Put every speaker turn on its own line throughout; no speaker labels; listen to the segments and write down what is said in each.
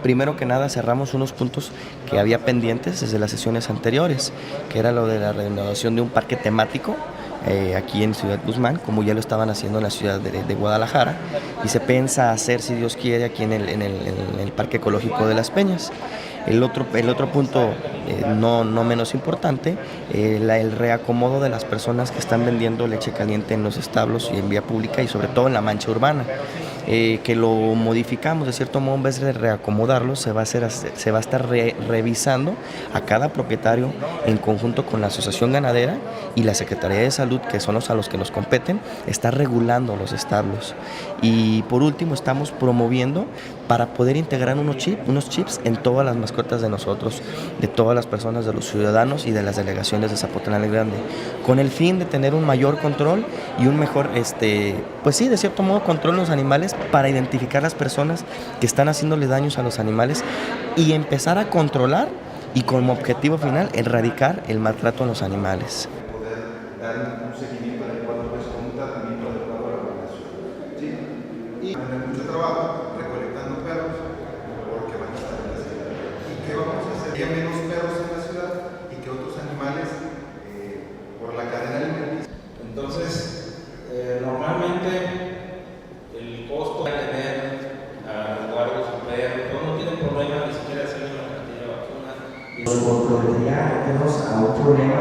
Primero que nada cerramos unos puntos que había pendientes desde las sesiones anteriores, que era lo de la renovación de un parque temático aquí en Ciudad Guzmán, como ya lo estaban haciendo en la ciudad de Guadalajara, y se piensa hacer, si Dios quiere, aquí en el Parque Ecológico de Las Peñas. El otro punto, no menos importante, el reacomodo de las personas que están vendiendo leche caliente en los establos y en vía pública y sobre todo en la mancha urbana. Que lo modificamos de cierto modo, en vez de reacomodarlo, se va a estar revisando a cada propietario en conjunto con la Asociación Ganadera y la Secretaría de Salud, que son a los que nos competen, está regulando los establos. Y por último, estamos promoviendo para poder integrar unos chips en todas las mascotas de nosotros, de todas las personas, de los ciudadanos y de las delegaciones de Zapotlán el Grande, con el fin de tener un mayor control y un mejor, pues sí, de cierto modo, control en los animales para identificar las personas que están haciéndole daños a los animales y empezar a controlar y como objetivo final erradicar el maltrato a los animales.
Poder dar un seguimiento adecuado a su un tratamiento adecuado a la población. ¿Sí? Y tener mucho trabajo recolectando perros porque van a estar en la ciudad. ¿Y qué vamos a hacer? Que haya menos perros en la ciudad y que otros animales por la cadena alimenticia.
Entonces, normalmente el costo de tener a resguardo su perro, no tienen problema ni siquiera hacerle una cartilla vacuna.
Nos comprometería a meternos a un problema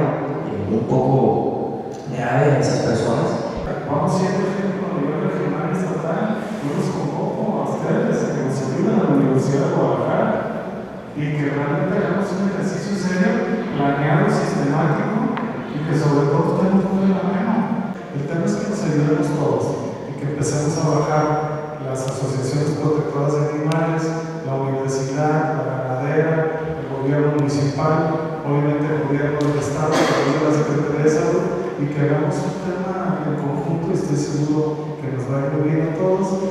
un poco grave en esas personas.
Vamos siendo ejemplo a nivel regional y estatal. Yo los convoco a ustedes a que nos ayuden a la Universidad de Guadalajara y que realmente hagamos un ejercicio serio, planeado, sistemático y que sobre todo estemos muy en la mano. El tema es que nos ayudemos todos y que empecemos a bajar las asociaciones protectoras de animales, la universidad, la ganadera, el gobierno municipal, obviamente el gobierno del estado, la Secretaría de Salud, y que hagamos un tema en conjunto y estoy seguro que nos va a ir bien a todos.